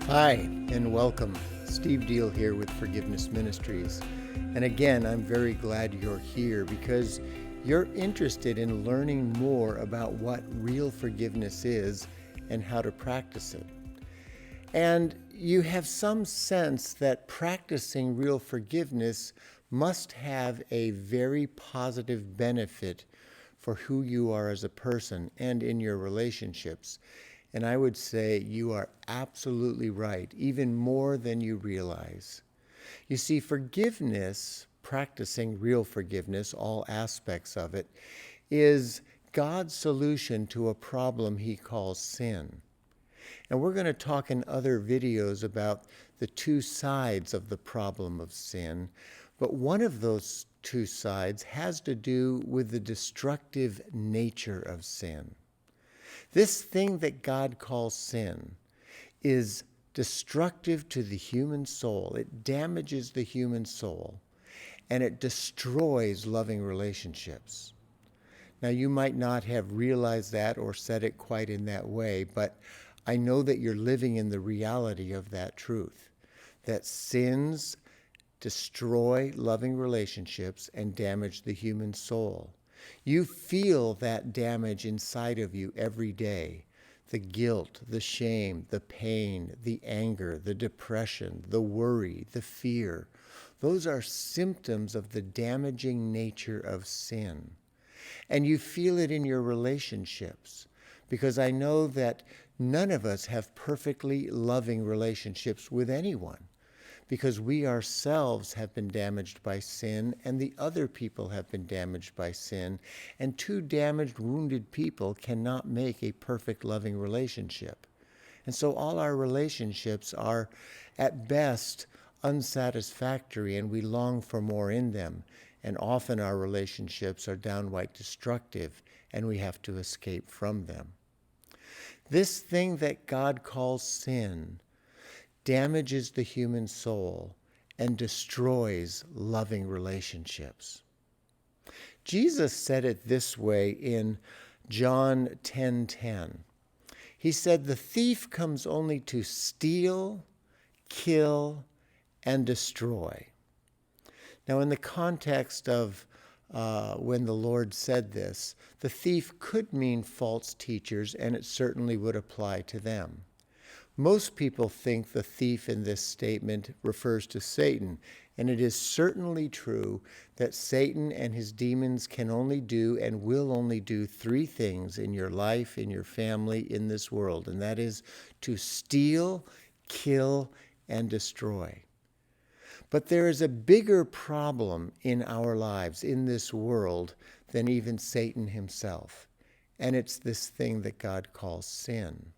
Hi, and welcome. Steve Deal here with Forgiveness Ministries. And again, I'm very glad you're here because you're interested in learning more about what real forgiveness is and how to practice it. And you have some sense that practicing real forgiveness must have a very positive benefit for who you are as a person and in your relationships. And I would say you are absolutely right, even more than you realize. You see, forgiveness, practicing real forgiveness, all aspects of it, is God's solution to a problem he calls sin. And we're going to talk in other videos about the two sides of the problem of sin. But one of those two sides has to do with the destructive nature of sin. This thing that God calls sin is destructive to the human soul. It damages the human soul, and it destroys loving relationships. Now, you might not have realized that or said it quite in that way, but I know that you're living in the reality of that truth, that sins destroy loving relationships and damage the human soul. You feel that damage inside of you every day. The guilt, the shame, the pain, the anger, the depression, the worry, the fear. Those are symptoms of the damaging nature of sin. And you feel it in your relationships, because I know that none of us have perfectly loving relationships with anyone, because we ourselves have been damaged by sin and the other people have been damaged by sin. And two damaged, wounded people cannot make a perfect loving relationship. And so all our relationships are at best unsatisfactory, and we long for more in them. And often our relationships are downright destructive, and we have to escape from them. This thing that God calls sin damages the human soul and destroys loving relationships. Jesus said it this way in John 10:10. He said, "The thief comes only to steal, kill, and destroy." Now, in the context of when the Lord said this, the thief could mean false teachers, and it certainly would apply to them. Most people think the thief in this statement refers to Satan, and it is certainly true that Satan and his demons can only do and will only do three things in your life, in your family, in this world, and that is to steal, kill, and destroy. But there is a bigger problem in our lives, in this world, than even Satan himself, and it's this thing that God calls sin.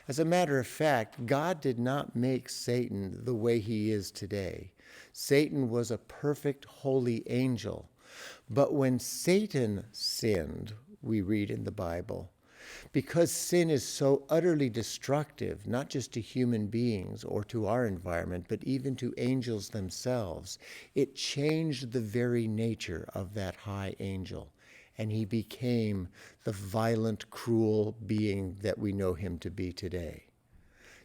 As a matter of fact, God did not make Satan the way he is today. Satan was a perfect, holy angel. But when Satan sinned, we read in the Bible, because sin is so utterly destructive, not just to human beings or to our environment, but even to angels themselves, it changed the very nature of that high angel. And he became the violent, cruel being that we know him to be today.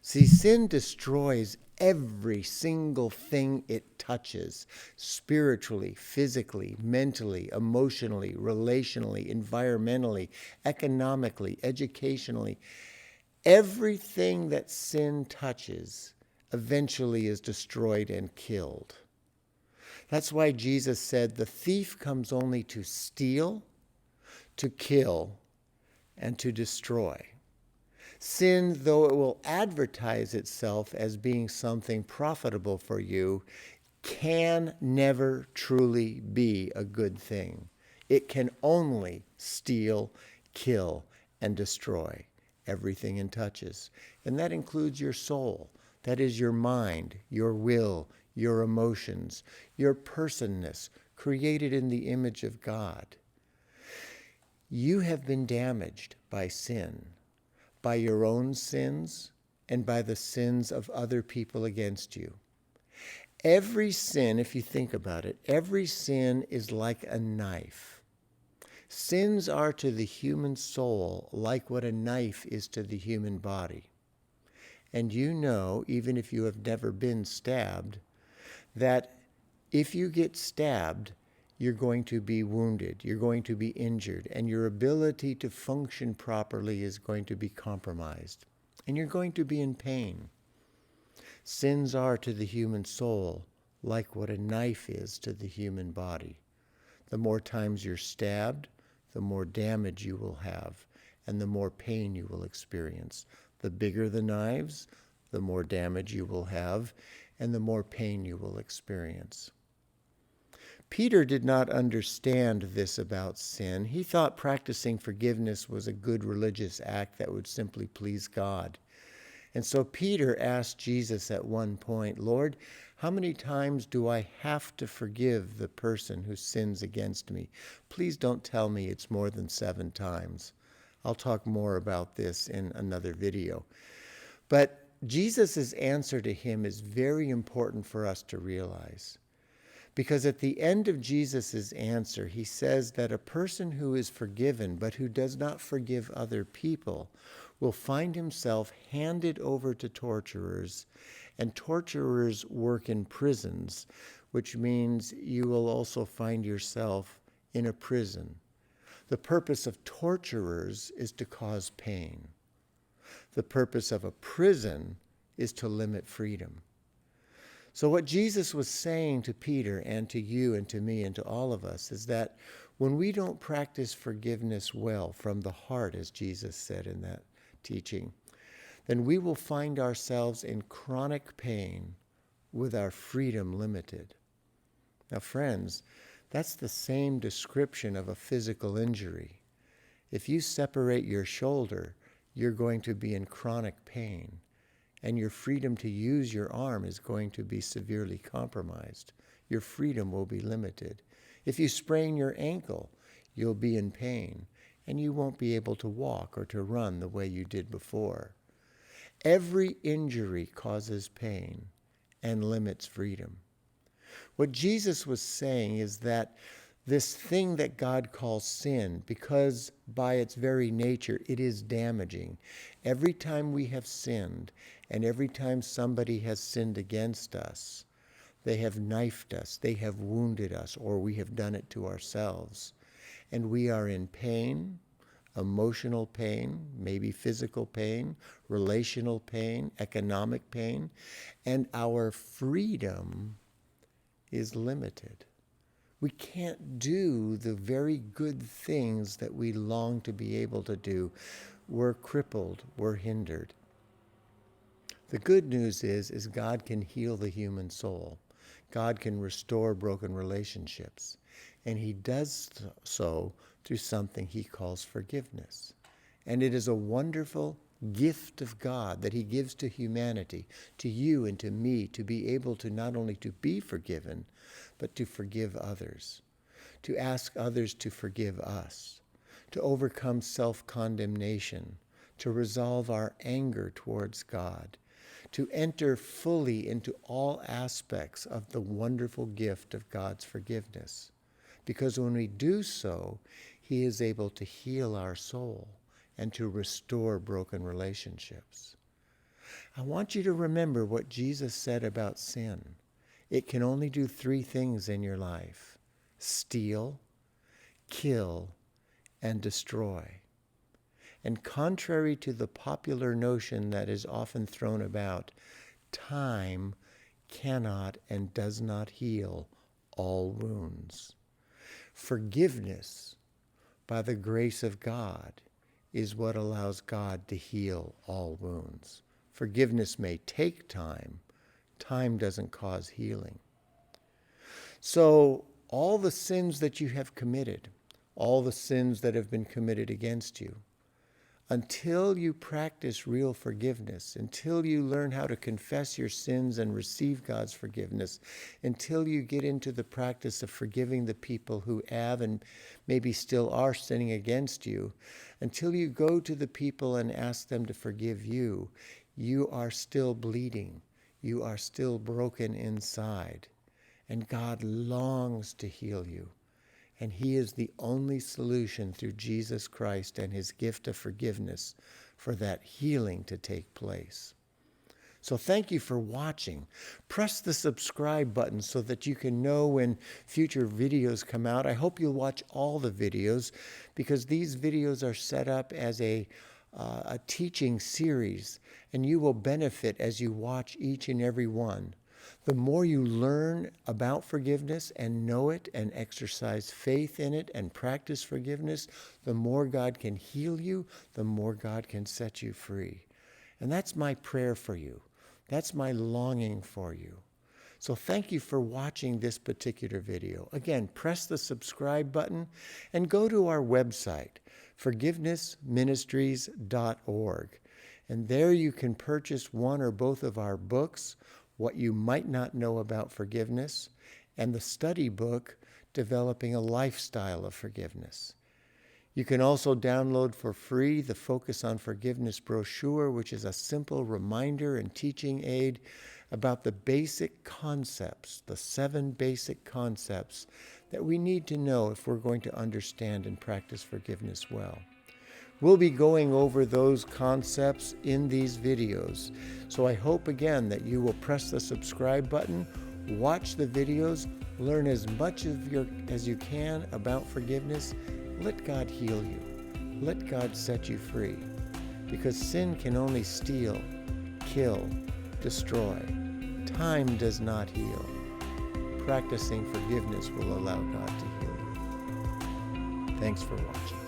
See, sin destroys every single thing it touches, spiritually, physically, mentally, emotionally, relationally, environmentally, economically, educationally. Everything that sin touches eventually is destroyed and killed. That's why Jesus said, "The thief comes only to steal, to kill, and to destroy." Sin, though it will advertise itself as being something profitable for you, can never truly be a good thing. It can only steal, kill, and destroy everything it touches. And that includes your soul. That is your mind, your will, your emotions, your personness, created in the image of God. You have been damaged by sin, by your own sins and by the sins of other people against you. Every sin, if you think about it, every sin is like a knife. Sins are to the human soul like what a knife is to the human body. And you know, even if you have never been stabbed, that if you get stabbed, you're going to be wounded, you're going to be injured, and your ability to function properly is going to be compromised, and you're going to be in pain. Sins are to the human soul like what a knife is to the human body. The more times you're stabbed, the more damage you will have, and the more pain you will experience. The bigger the knives, the more damage you will have, and the more pain you will experience. Peter did not understand this about sin. He thought practicing forgiveness was a good religious act that would simply please God. And so Peter asked Jesus at one point, "Lord, how many times do I have to forgive the person who sins against me? Please don't tell me it's more than 7 times. I'll talk more about this in another video. But Jesus' answer to him is very important for us to realize. Because at the end of Jesus' answer, he says that a person who is forgiven but who does not forgive other people will find himself handed over to torturers, and torturers work in prisons, which means you will also find yourself in a prison. The purpose of torturers is to cause pain. The purpose of a prison is to limit freedom. So what Jesus was saying to Peter and to you and to me and to all of us is that when we don't practice forgiveness well from the heart, as Jesus said in that teaching, then we will find ourselves in chronic pain with our freedom limited. Now, friends, that's the same description of a physical injury. If you separate your shoulder, you're going to be in chronic pain, and your freedom to use your arm is going to be severely compromised. Your freedom will be limited. If you sprain your ankle, you'll be in pain, and you won't be able to walk or to run the way you did before. Every injury causes pain and limits freedom. What Jesus was saying is that this thing that God calls sin, because by its very nature it is damaging, every time we have sinned and every time somebody has sinned against us, they have knifed us, they have wounded us, or we have done it to ourselves. And we are in pain, emotional pain, maybe physical pain, relational pain, economic pain, and our freedom is limited. We can't do the very good things that we long to be able to do. We're crippled, we're hindered. The good news is God can heal the human soul. God can restore broken relationships. And he does so through something he calls forgiveness. And it is a wonderful gift of God that he gives to humanity, to you and to me, to be able to not only to be forgiven, but to forgive others, to ask others to forgive us, to overcome self-condemnation, to resolve our anger towards God, to enter fully into all aspects of the wonderful gift of God's forgiveness. Because when we do so, he is able to heal our soul and to restore broken relationships. I want you to remember what Jesus said about sin. It can only do 3 things in your life: steal, kill, and destroy. And contrary to the popular notion that is often thrown about, time cannot and does not heal all wounds. Forgiveness, by the grace of God, is what allows God to heal all wounds. Forgiveness may take time. Time doesn't cause healing. So all the sins that you have committed, all the sins that have been committed against you, until you practice real forgiveness, until you learn how to confess your sins and receive God's forgiveness, until you get into the practice of forgiving the people who have and maybe still are sinning against you, until you go to the people and ask them to forgive you, you are still bleeding. You are still broken inside. And God longs to heal you. And he is the only solution through Jesus Christ and his gift of forgiveness for that healing to take place. So thank you for watching. Press the subscribe button so that you can know when future videos come out. I hope you'll watch all the videos because these videos are set up as a teaching series, and you will benefit as you watch each and every one. The more you learn about forgiveness and know it and exercise faith in it and practice forgiveness, the more God can heal you, the more God can set you free. And that's my prayer for you. That's my longing for you. So thank you for watching this particular video. Again, press the subscribe button and go to our website, forgivenessministries.org. And there you can purchase one or both of our books, What You Might Not Know About Forgiveness, and the study book, Developing a Lifestyle of Forgiveness. You can also download for free the Focus on Forgiveness brochure, which is a simple reminder and teaching aid about the basic concepts, the 7 basic concepts that we need to know if we're going to understand and practice forgiveness well. We'll be going over those concepts in these videos. So I hope again that you will press the subscribe button, watch the videos, learn as much as you can about forgiveness. Let God heal you. Let God set you free. Because sin can only steal, kill, destroy. Time does not heal. Practicing forgiveness will allow God to heal you. Thanks for watching.